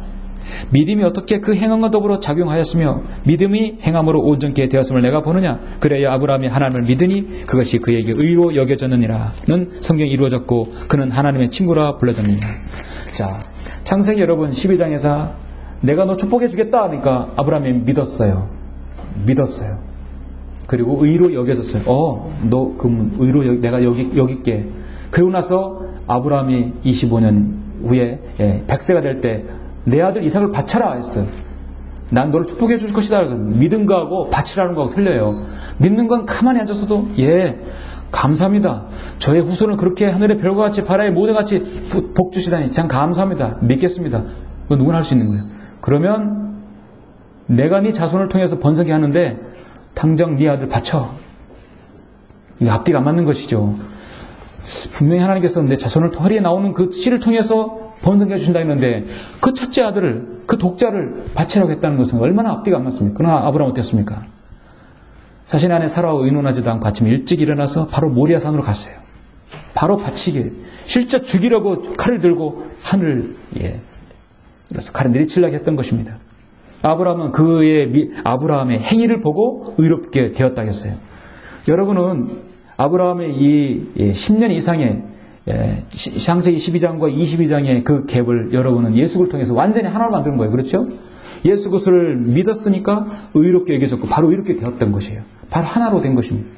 믿음이 어떻게 그 행함과 더불어 작용하였으며 믿음이 행함으로 온전케 되었음을 내가 보느냐? 그래야 아브라함이 하나님을 믿으니 그것이 그에게 의로 여겨졌느니라는 성경이 이루어졌고 그는 하나님의 친구라 불러졌느니라. 자, 창세기 여러분 12장에서 내가 너 축복해 주겠다 하니까 아브라함이 믿었어요. 그리고 의로 여겨졌어요. 너 그럼 의로 내가 여길게. 그리고 나서 아브라함이 25년 후에 100세가 될 때 내 아들 이삭을 바쳐라 했어요. 난 너를 축복해 줄 것이다. 믿은 거하고 바치라는 거하고 틀려요. 믿는 건 가만히 앉았어도 감사합니다. 저의 후손을 그렇게 하늘의 별과 같이 바다의 모든 같이 복 주시다니 참 감사합니다. 믿겠습니다. 그건 누구나 할 수 있는 거예요. 그러면 내가 네 자손을 통해서 번성케 하는데 당장 네 아들 바쳐. 이게 앞뒤가 안 맞는 것이죠. 분명히 하나님께서 내 자손을 허리에 나오는 그 씨를 통해서 번성케 해주신다 했는데 그 첫째 아들을, 그 독자를 바치라고 했다는 것은 얼마나 앞뒤가 안 맞습니까? 그러나 아브라함 어땠습니까? 자신 안에 사라와 의논하지도 않고 아침에 일찍 일어나서 바로 모리아산으로 갔어요. 바로 바치게. 실제 죽이려고 칼을 들고 그래서 칼을 내리치려고 했던 것입니다. 아브라함은 아브라함의 행위를 보고 의롭게 되었다 했어요. 여러분은 아브라함의 이 10년 이상의 창세기 12장과 22장의 그 갭을 여러분은 예수 그리스도를 통해서 완전히 하나로 만드는 거예요. 그렇죠? 예수 그리스도를 믿었으니까 의롭게 여겨졌고 바로 의롭게 되었던 것이에요. 바로 하나로 된 것입니다.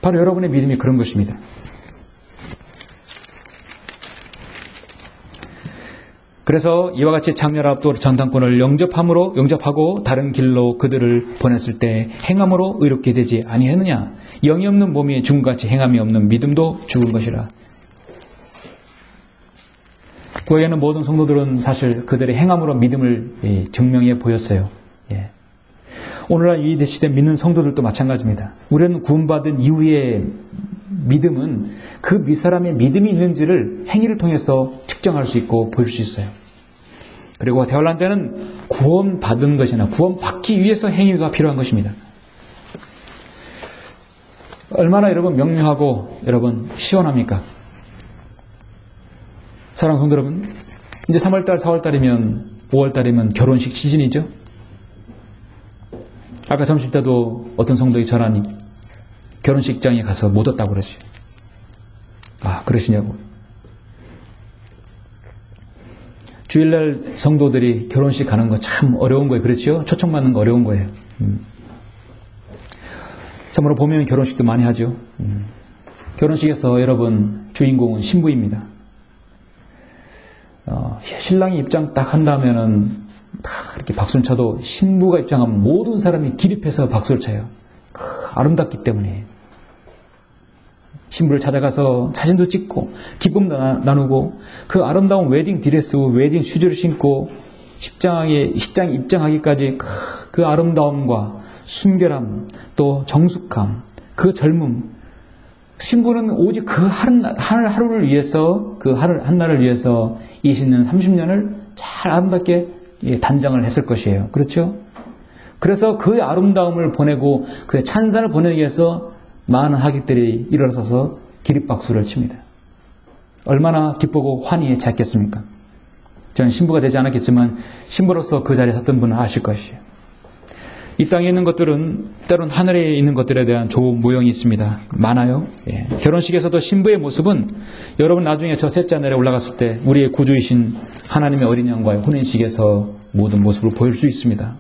바로 여러분의 믿음이 그런 것입니다. 그래서 이와 같이 창렬합도 전당권을 영접하고 다른 길로 그들을 보냈을 때 행함으로 의롭게 되지 아니했느냐. 영이 없는 몸이 죽은 같이 행함이 없는 믿음도 죽은 것이라. 교회에는 모든 성도들은 사실 그들의 행함으로 믿음을 증명해 보였어요. 오늘날 이 시대 믿는 성도들도 마찬가지입니다. 우리는 구원받은 이후의 믿음은 그 밑사람의 믿음이 있는지를 행위를 통해서 측정할 수 있고 보일 수 있어요. 그리고 대환란 때는 구원받은 것이나 구원받기 위해서 행위가 필요한 것입니다. 얼마나 여러분 명료하고 여러분 시원합니까? 사랑하는 성도 여러분, 이제 3월달, 4월달이면 5월달이면 결혼식 시즌이죠. 아까 점심때도 어떤 성도가 저라니 결혼식장에 가서 못 왔다고 그러지. 아, 그러시냐고. 주일날 성도들이 결혼식 가는 거 참 어려운 거예요. 그렇죠? 초청받는 거 어려운 거예요. 참으로 보면 결혼식도 많이 하죠. 결혼식에서 여러분 주인공은 신부입니다. 신랑이 입장 딱 한다면은 다 이렇게 박수를 쳐도 신부가 입장하면 모든 사람이 기립해서 박수를 쳐요. 아름답기 때문에. 신부를 찾아가서 사진도 찍고 기쁨도 나누고 그 아름다운 웨딩 드레스, 웨딩 슈즈를 신고 식장에 입장하기까지 그 아름다움과 순결함, 또 정숙함, 그 젊음. 신부는 오직 그 하루를 위해서, 그 한날을 위해서 20년, 30년을 잘 아름답게 단장을 했을 것이에요. 그렇죠? 그래서 그 아름다움을 보내고 그의 찬사를 보내기 위해서 많은 하객들이 일어서서 기립박수를 칩니다. 얼마나 기쁘고 환희에 찼겠습니까? 저는 신부가 되지 않았겠지만 신부로서 그 자리에 섰던 분은 아실 것이에요. 이 땅에 있는 것들은 때론 하늘에 있는 것들에 대한 좋은 모형이 있습니다. 많아요. 결혼식에서도 신부의 모습은 여러분 나중에 저 셋째 하늘에 올라갔을 때 우리의 구주이신 하나님의 어린 양과의 혼인식에서 모든 모습을 보일 수 있습니다.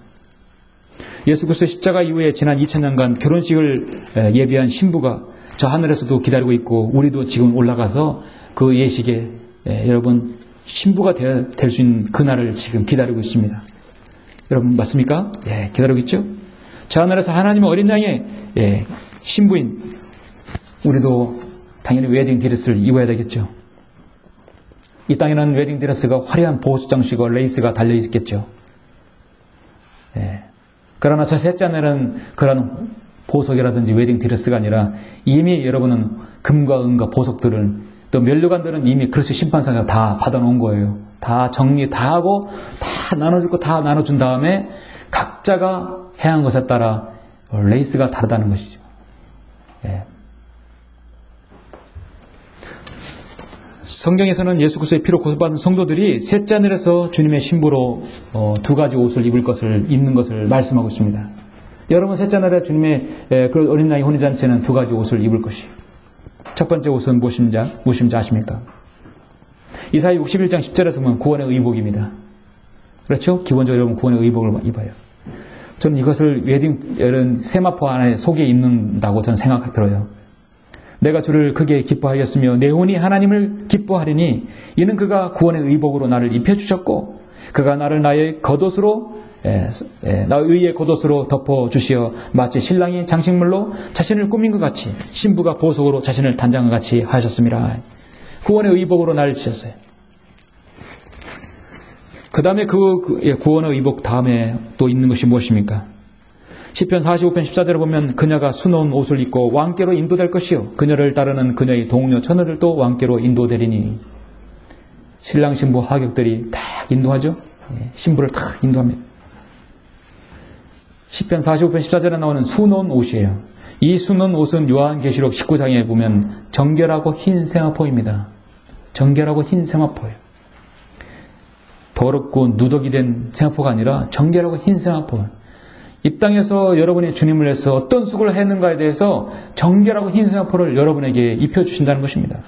예수 그리스도의 십자가 이후에 지난 2000년간 결혼식을 예비한 신부가 저 하늘에서도 기다리고 있고 우리도 지금 올라가서 그 예식에 여러분 신부가 될 수 있는 그날을 지금 기다리고 있습니다. 여러분 맞습니까? 기다리고 있죠? 저 하늘에서 하나님의 어린 양의 신부인 우리도 당연히 웨딩 드레스를 입어야 되겠죠. 이 땅에는 웨딩 드레스가 화려한 보호수 장식과 레이스가 달려있겠죠. 그러나 저 셋째 하늘은 그런 보석이라든지 웨딩 드레스가 아니라 이미 여러분은 금과 은과 보석들을 또 면류관들은 이미 그리스도 심판상에서 다 받아놓은 거예요. 다 정리 다 하고 다 나눠줄 거 다 나눠준 다음에 각자가 행한 것에 따라 레이스가 다르다는 것이죠. 성경에서는 예수 그리스도의 피로 구속받은 성도들이 셋째 하늘에서 주님의 신부로 두 가지 옷을 입는 것을 말씀하고 있습니다. 여러분 셋째 하늘에 주님의 그 어린 양의 혼인잔치는 두 가지 옷을 입을 것이에요. 첫 번째 옷은 무엇인지 아십니까? 이사야 61장 10절에서 보면 구원의 의복입니다. 그렇죠? 기본적으로 여러분 구원의 의복을 입어요. 저는 이것을 이런 세마포 안에 속에 입는다고 저는 생각이 들어요. 내가 주를 크게 기뻐하였으며 내 혼이 하나님을 기뻐하리니 이는 그가 구원의 의복으로 나를 입혀주셨고 그가 나를 나의 겉옷으로 나의 의의 겉옷으로 덮어주시어 마치 신랑이 장식물로 자신을 꾸민 것 같이 신부가 보석으로 자신을 단장한 것 같이 하셨습니다. 구원의 의복으로 나를 지셨어요. 그 다음에 구원의 의복 다음에 또 입는 것이 무엇입니까? 시편 45편 14절을 보면 그녀가 수놓은 옷을 입고 왕께로 인도될 것이요 그녀를 따르는 그녀의 동료 처녀들도 왕께로 인도되리니. 신랑 신부 하객들이 딱 인도하죠. 신부를 딱 인도합니다. 시편 45편 14절에 나오는 수놓은 옷이에요. 이 수놓은 옷은 요한계시록 19장에 보면 정결하고 흰 세마포입니다. 정결하고 흰 세마포예요. 더럽고 누더기 된 세마포가 아니라 정결하고 흰 세마포. 이 땅에서 여러분이 주님을 위해서 어떤 수고를 했는가에 대해서 정결하고 흰 세마포를 여러분에게 입혀주신다는 것입니다.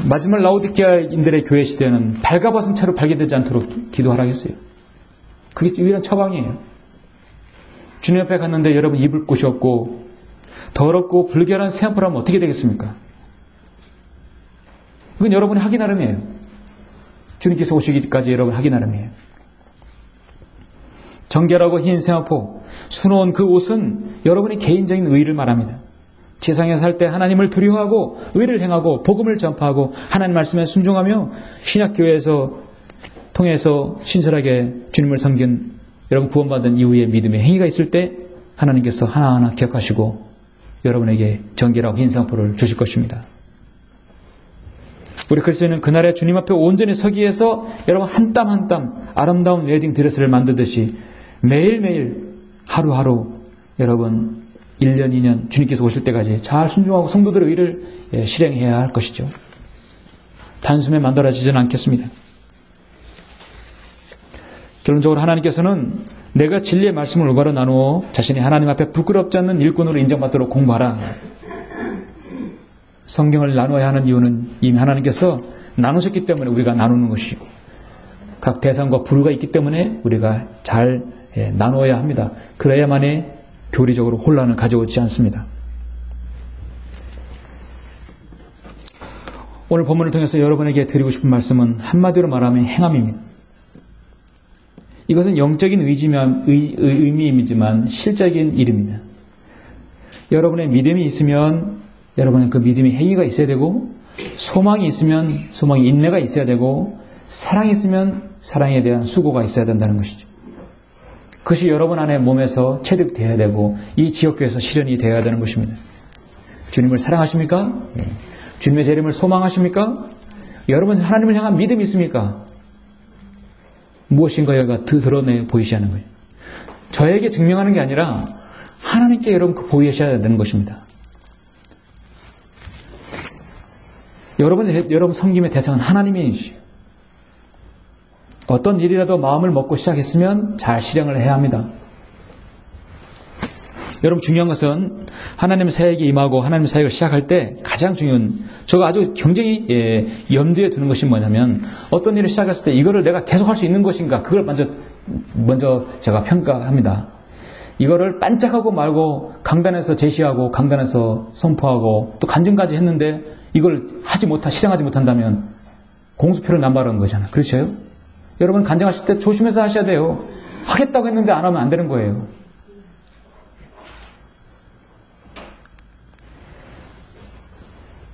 마지막 라오디게아인들의 교회 시대는 발가벗은 채로 발견되지 않도록 기도하라고 했어요. 그게 유일한 처방이에요. 주님 앞에 갔는데 여러분 입을 곳이 없고 더럽고 불결한 세마포를 하면 어떻게 되겠습니까? 이건 여러분이 하기 나름이에요. 주님께서 오시기까지 여러분 하기 나름이에요. 정결하고 흰 세마포, 수놓은 그 옷은 여러분의 개인적인 의의를 말합니다. 세상에 살 때 하나님을 두려워하고 의를 행하고 복음을 전파하고 하나님 말씀에 순종하며 신약교회에서 통해서 신실하게 주님을 섬긴 여러분 구원받은 이후에 믿음의 행위가 있을 때 하나님께서 하나하나 기억하시고 여러분에게 정결하고 흰 세마포를 주실 것입니다. 우리 그리스도인은 그날에 주님 앞에 온전히 서기 위해서 여러분 한 땀 한 땀 아름다운 웨딩 드레스를 만들듯이 매일매일 하루하루 여러분 1년 2년 주님께서 오실 때까지 잘 순종하고 성도들의 의를 실행해야 할 것이죠. 단숨에 만들어지지는 않겠습니다. 결론적으로 하나님께서는 내가 진리의 말씀을 올바로 나누어 자신이 하나님 앞에 부끄럽지 않는 일꾼으로 인정받도록 공부하라. 성경을 나누어야 하는 이유는 이미 하나님께서 나누셨기 때문에 우리가 나누는 것이고 각 대상과 부류가 있기 때문에 우리가 잘 나누어야 합니다. 그래야만이 교리적으로 혼란을 가져오지 않습니다. 오늘 본문을 통해서 여러분에게 드리고 싶은 말씀은 한마디로 말하면 행함입니다. 이것은 영적인 의미이지만 실적인 일입니다. 여러분의 믿음이 있으면 여러분은 그 믿음의 행위가 있어야 되고 소망이 있으면 소망의 인내가 있어야 되고 사랑이 있으면 사랑에 대한 수고가 있어야 된다는 것이죠. 그것이 여러분 안에 몸에서 체득되어야 되고 이 지역교회에서 실현이 되어야 되는 것입니다. 주님을 사랑하십니까? 주님의 재림을 소망하십니까? 여러분 하나님을 향한 믿음이 있습니까? 무엇인가가 드러내 보이셔야 하는 거예요. 저에게 증명하는 게 아니라 하나님께 여러분 보이셔야 되는 것입니다. 여러분 섬김의 대상은 하나님이시죠. 어떤 일이라도 마음을 먹고 시작했으면 잘 실행을 해야 합니다. 여러분 중요한 것은 하나님의 사역에 임하고 하나님의 사역을 시작할 때 가장 중요한 제가 아주 굉장히 염두에 두는 것이 뭐냐면 어떤 일을 시작했을 때 이거를 내가 계속할 수 있는 것인가 그걸 먼저 제가 평가합니다. 이거를 반짝하고 말고 강단에서 제시하고 강단에서 선포하고 또 간증까지 했는데 이걸 실행하지 못한다면 공수표를 남발하는 거잖아요. 그렇죠? 여러분 간증하실 때 조심해서 하셔야 돼요. 하겠다고 했는데 안 하면 안 되는 거예요.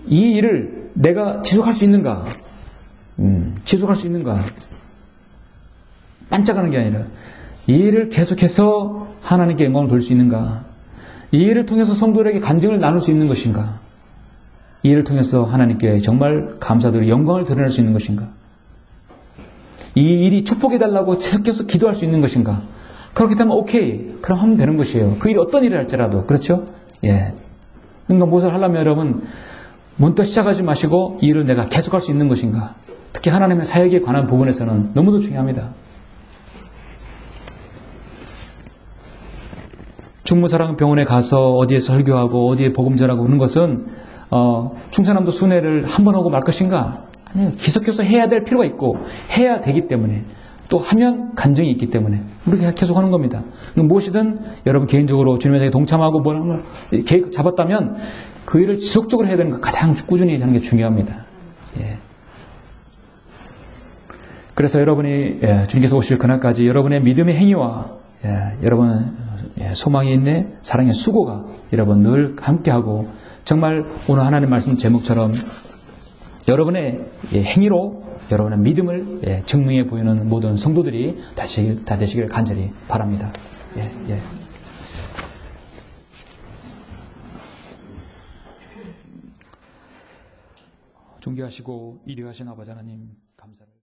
이 일을 내가 지속할 수 있는가? 지속할 수 있는가? 반짝하는 게 아니라 이 일을 계속해서 하나님께 영광을 돌릴 수 있는가? 이 일을 통해서 성도들에게 간증을 나눌 수 있는 것인가? 이 일을 통해서 하나님께 정말 감사드리고 영광을 드러낼 수 있는 것인가? 이 일이 축복해달라고 계속해서 기도할 수 있는 것인가? 그렇게 되면 오케이. 그럼 하면 되는 것이에요. 그 일이 어떤 일을 할지라도. 그렇죠? 예. 그러니까 무엇을 하려면 여러분 문득 시작하지 마시고 이 일을 내가 계속할 수 있는 것인가? 특히 하나님의 사역에 관한 부분에서는 너무도 중요합니다. 충무사랑병원에 가서 어디에 설교하고 어디에 복음 전하고 그런 것은 충청남도 순회를 한 번 하고 말 것인가? 아니요. 계속해서 해야 될 필요가 있고 해야 되기 때문에 또 하면 간증이 있기 때문에 우리가 계속 하는 겁니다. 무엇이든 여러분 개인적으로 주님의 사역에 동참하고 뭘 하면 계획 잡았다면 그 일을 지속적으로 해야 되는 거 가장 꾸준히 하는 게 중요합니다. 예. 그래서 여러분이 주님께서 오실 그날까지 여러분의 믿음의 행위와 여러분 소망이 있네 사랑의 수고가 여러분 늘 함께하고 정말 오늘 하나님 말씀 제목처럼 여러분의 행위로 여러분의 믿음을 증명해 보이는 모든 성도들이 다 되시기를 간절히 바랍니다. 예. 존귀하시고 이리하신 아버지 하나님 감사를